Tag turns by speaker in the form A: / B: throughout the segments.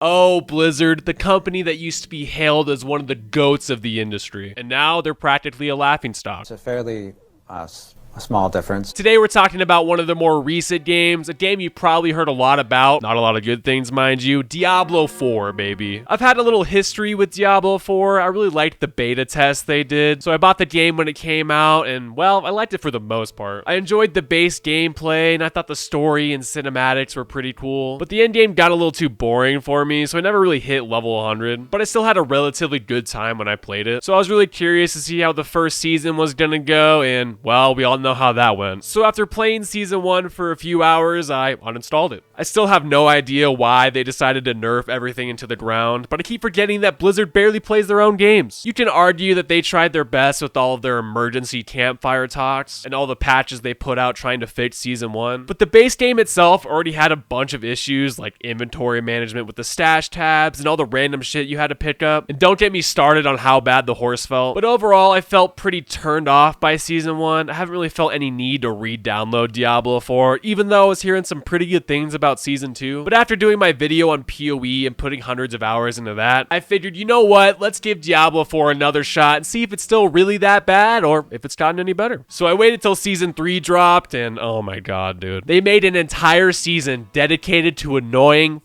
A: Oh, Blizzard, the company that used to be hailed as one of the goats of the industry. And now they're practically a laughingstock.
B: It's a fairly a small difference.
A: Today we're talking about one of the more recent games, a game you probably heard a lot about, not a lot of good things mind you, Diablo 4, baby. I've had a little history with Diablo 4, I really liked the beta test they did, so I bought the game when it came out, and well, I liked it for the most part. I enjoyed the base gameplay, and I thought the story and cinematics were pretty cool, but the endgame got a little too boring for me, so I never really hit level 100, but I still had a relatively good time when I played it, so I was really curious to see how the first season was gonna go, and well, we all know how that went. So after playing season 1 for a few hours, I uninstalled it. I still have no idea why they decided to nerf everything into the ground, but I keep forgetting that Blizzard barely plays their own games. You can argue that they tried their best with all of their emergency campfire talks and all the patches they put out trying to fix season 1, but the base game itself already had a bunch of issues like inventory management with the stash tabs and all the random shit you had to pick up. And don't get me started on how bad the horse felt, but overall I felt pretty turned off by season 1. I haven't really felt any need to re-download Diablo 4, even though I was hearing some pretty good things about season 2. But after doing my video on PoE and putting hundreds of hours into that, I figured, you know what, let's give Diablo 4 another shot and see if it's still really that bad or if it's gotten any better. So I waited till season 3 dropped, and oh my god, dude. They made an entire season dedicated to annoying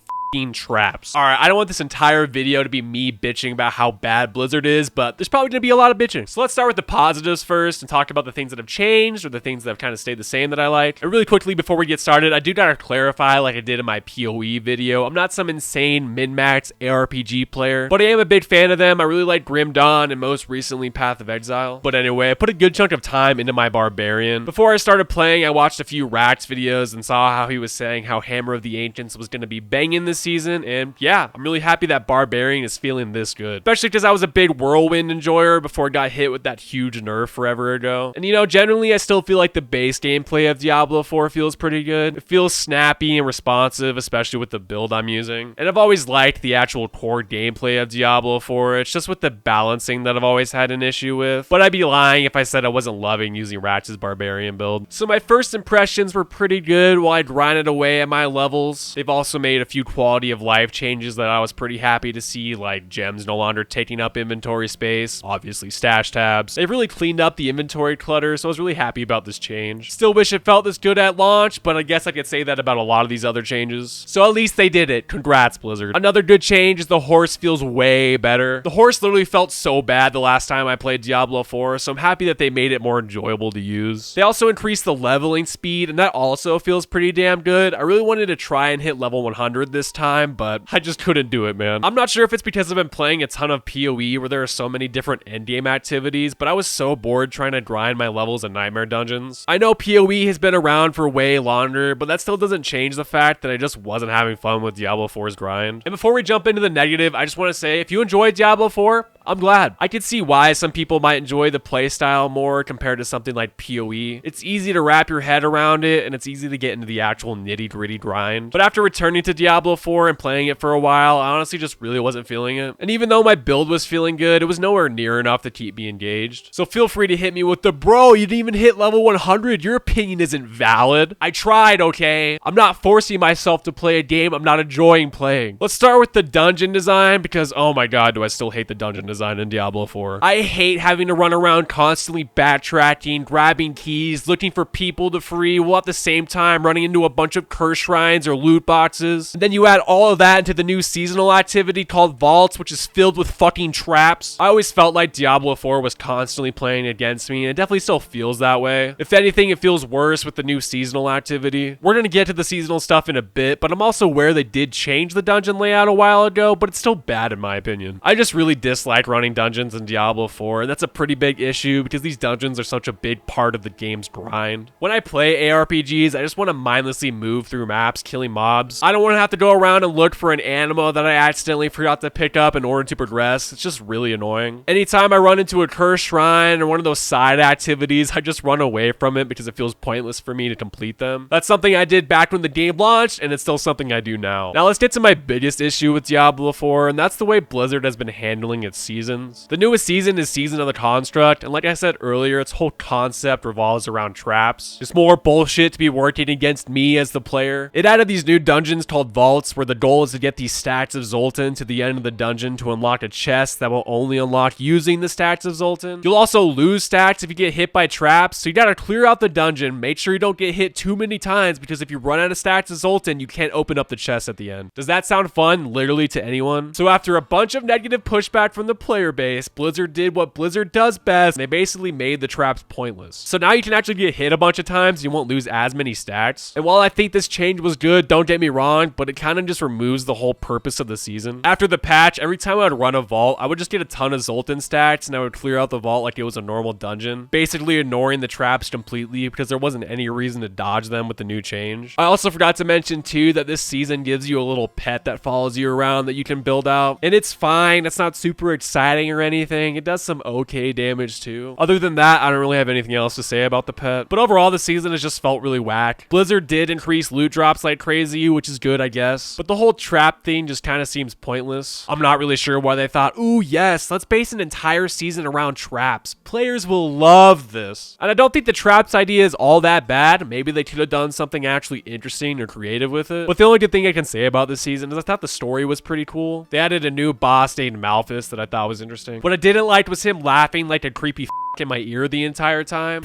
A: traps. Alright, I don't want this entire video to be me bitching about how bad Blizzard is, but there's probably going to be a lot of bitching. So let's start with the positives first and talk about the things that have changed or the things that have kind of stayed the same that I like. And really quickly before we get started, I do gotta clarify, like I did in my PoE video, I'm not some insane min-max ARPG player, but I am a big fan of them. I really like Grim Dawn and most recently Path of Exile. But anyway, I put a good chunk of time into my Barbarian. Before I started playing, I watched a few Rax videos and saw how he was saying how Hammer of the Ancients was going to be banging this season, and yeah, I'm really happy that Barbarian is feeling this good, especially because I was a big Whirlwind enjoyer before it got hit with that huge nerf forever ago. And you know, generally I still feel like the base gameplay of Diablo 4 feels pretty good. It feels snappy and responsive, especially with the build I'm using, and I've always liked the actual core gameplay of Diablo 4. It's just with the balancing that I've always had an issue with, but I'd be lying if I said I wasn't loving using Ratch's Barbarian build. So my first impressions were pretty good while I grinded away at my levels. They've also made a few quality of life changes that I was pretty happy to see, like gems no longer taking up inventory space, obviously stash tabs. They've really cleaned up the inventory clutter, so I was really happy about this change. Still wish it felt this good at launch, but I guess I could say that about a lot of these other changes. So at least they did it. Congrats, Blizzard. Another good change is the horse feels way better. The horse literally felt so bad the last time I played Diablo 4, so I'm happy that they made it more enjoyable to use. They also increased the leveling speed, and that also feels pretty damn good. I really wanted to try and hit level 100 this time, but I just couldn't do it, man. I'm not sure if it's because I've been playing a ton of PoE where there are so many different endgame activities, but I was so bored trying to grind my levels in Nightmare Dungeons. I know PoE has been around for way longer, but that still doesn't change the fact that I just wasn't having fun with Diablo 4's grind. And before we jump into the negative, I just want to say, if you enjoyed Diablo 4, I'm glad. I can see why some people might enjoy the playstyle more compared to something like PoE. It's easy to wrap your head around it, and it's easy to get into the actual nitty-gritty grind. But after returning to Diablo 4 and playing it for a while, I honestly just really wasn't feeling it. And even though my build was feeling good, it was nowhere near enough to keep me engaged. So feel free to hit me with the, bro, you didn't even hit level 100. Your opinion isn't valid. I tried, okay? I'm not forcing myself to play a game I'm not enjoying playing. Let's start with the dungeon design because, oh my god, do I still hate the dungeon design in Diablo 4. I hate having to run around constantly backtracking, grabbing keys, looking for people to free, while at the same time running into a bunch of curse shrines or loot boxes. And then you add all of that into the new seasonal activity called Vaults, which is filled with fucking traps. I always felt like Diablo 4 was constantly playing against me, and it definitely still feels that way. If anything, it feels worse with the new seasonal activity. We're gonna get to the seasonal stuff in a bit, but I'm also aware they did change the dungeon layout a while ago, but it's still bad in my opinion. I just really dislike running dungeons in Diablo 4, and that's a pretty big issue because these dungeons are such a big part of the game's grind. When I play ARPGs, I just want to mindlessly move through maps, killing mobs. I don't want to have to go around and look for an animal that I accidentally forgot to pick up in order to progress. It's just really annoying. Anytime I run into a cursed shrine or one of those side activities, I just run away from it because it feels pointless for me to complete them. That's something I did back when the game launched, and it's still something I do now. Now let's get to my biggest issue with Diablo 4, and that's the way Blizzard has been handling its season seasons. The newest season is Season of the Construct, and like I said earlier, its whole concept revolves around traps. Just more bullshit to be working against me as the player. It added these new dungeons called vaults, where the goal is to get these stacks of Zoltan to the end of the dungeon to unlock a chest that will only unlock using the stacks of Zoltan. You'll also lose stacks if you get hit by traps, so you gotta clear out the dungeon, make sure you don't get hit too many times, because if you run out of stacks of Zoltan, you can't open up the chest at the end. Does that sound fun? Literally to anyone? So after a bunch of negative pushback from the player base, Blizzard did what Blizzard does best, and they basically made the traps pointless. So now you can actually get hit a bunch of times, you won't lose as many stacks. And while I think this change was good, don't get me wrong, but it kind of just removes the whole purpose of the season. After the patch, every time I would run a vault, I would just get a ton of Zoltan stacks, and I would clear out the vault like it was a normal dungeon, basically ignoring the traps completely because there wasn't any reason to dodge them with the new change. I also forgot to mention too that this season gives you a little pet that follows you around that you can build out, and it's fine. It's not super exciting or anything. It does some okay damage too. Other than that, I don't really have anything else to say about the pet. But overall, the season has just felt really whack. Blizzard did increase loot drops like crazy, which is good, I guess. But the whole trap thing just kind of seems pointless. I'm not really sure why they thought, ooh, yes, let's base an entire season around traps. Players will love this. And I don't think the traps idea is all that bad. Maybe they could have done something actually interesting or creative with it. But the only good thing I can say about this season is I thought the story was pretty cool. They added a new boss named Malphus that I thought was interesting. What I didn't like was him laughing like a creepy in my ear the entire time.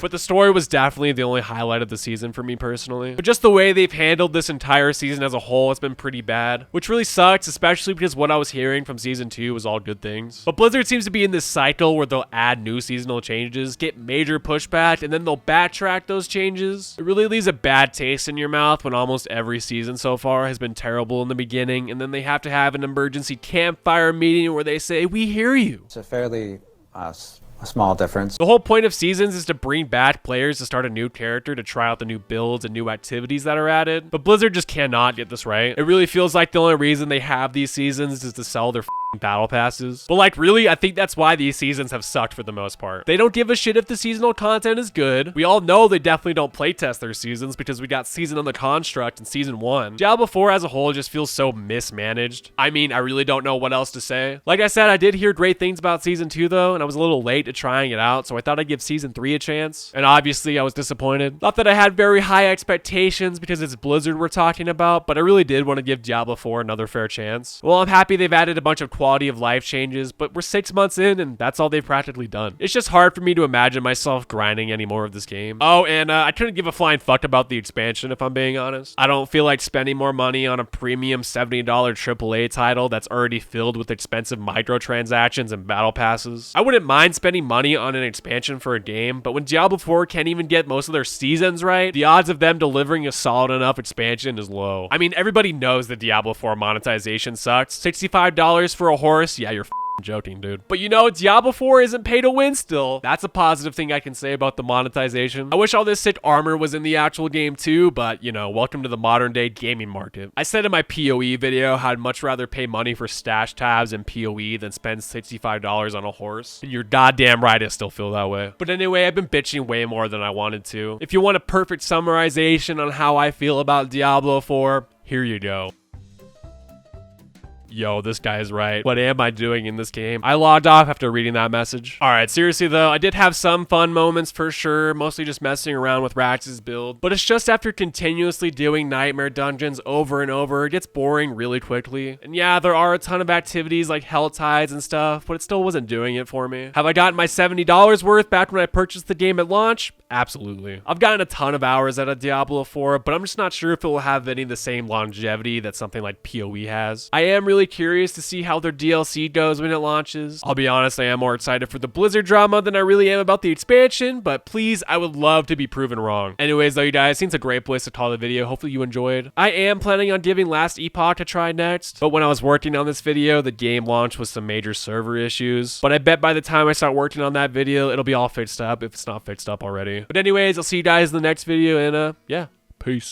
A: But the story was definitely the only highlight of the season for me personally. But just the way they've handled this entire season as a whole has been pretty bad, which really sucks, especially because what I was hearing from season 2 was all good things. But Blizzard seems to be in this cycle where they'll add new seasonal changes, get major pushback, and then they'll backtrack those changes. It really leaves a bad taste in your mouth when almost every season so far has been terrible in the beginning, and then they have to have an emergency campfire meeting where they say, "We hear you."
B: It's a fairly a small difference.
A: The whole point of seasons is to bring back players to start a new character, to try out the new builds and new activities that are added. But Blizzard just cannot get this right. It really feels like the only reason they have these seasons is to sell their battle passes. But like, really, I think that's why these seasons have sucked for the most part. They don't give a shit if the seasonal content is good. We all know they definitely don't playtest their seasons because we got Season of the Construct in Season 1. Diablo 4 as a whole just feels so mismanaged. I mean, I really don't know what else to say. Like I said, I did hear great things about Season 2 though, and I was a little late to trying it out, so I thought I'd give Season 3 a chance. And obviously, I was disappointed. Not that I had very high expectations because it's Blizzard we're talking about, but I really did want to give Diablo 4 another fair chance. Well, I'm happy they've added a bunch of quality of life changes, but we're 6 months in and that's all they've practically done. It's just hard for me to imagine myself grinding any more of this game. Oh, and I couldn't give a flying fuck about the expansion if I'm being honest. I don't feel like spending more money on a premium $70 AAA title that's already filled with expensive microtransactions and battle passes. I wouldn't mind spending money on an expansion for a game, but when Diablo 4 can't even get most of their seasons right, the odds of them delivering a solid enough expansion is low. I mean, everybody knows that Diablo 4 monetization sucks. $65 for a horse? Yeah, you're joking, dude. But you know, Diablo 4 isn't pay to win still. That's a positive thing I can say about the monetization. I wish all this sick armor was in the actual game too, but you know, welcome to the modern day gaming market. I said in my PoE video how I'd much rather pay money for stash tabs and PoE than spend $65 on a horse. And you're goddamn right, I still feel that way. But anyway, I've been bitching way more than I wanted to. If you want a perfect summarization on how I feel about Diablo 4, here you go. Yo, this guy is right. What am I doing in this game? I logged off after reading that message. Alright, seriously though, I did have some fun moments for sure, mostly just messing around with Rax's build, but it's just after continuously doing nightmare dungeons over and over, it gets boring really quickly. And yeah, there are a ton of activities like hell tides and stuff, but it still wasn't doing it for me. Have I gotten my $70 worth back when I purchased the game at launch? Absolutely. I've gotten a ton of hours out of Diablo 4, but I'm just not sure if it will have any of the same longevity that something like PoE has. I am really curious to see how their DLC goes when it launches. I'll be honest, I am more excited for the Blizzard drama than I really am about the expansion, but please, I would love to be proven wrong. Anyways though, you guys, seems a great place to call the video. Hopefully you enjoyed. I am planning on giving Last Epoch a try next, but when I was working on this video, the game launched with some major server issues, but I bet by the time I start working on that video, it'll be all fixed up if it's not fixed up already. But anyways, I'll see you guys in the next video, and yeah, peace.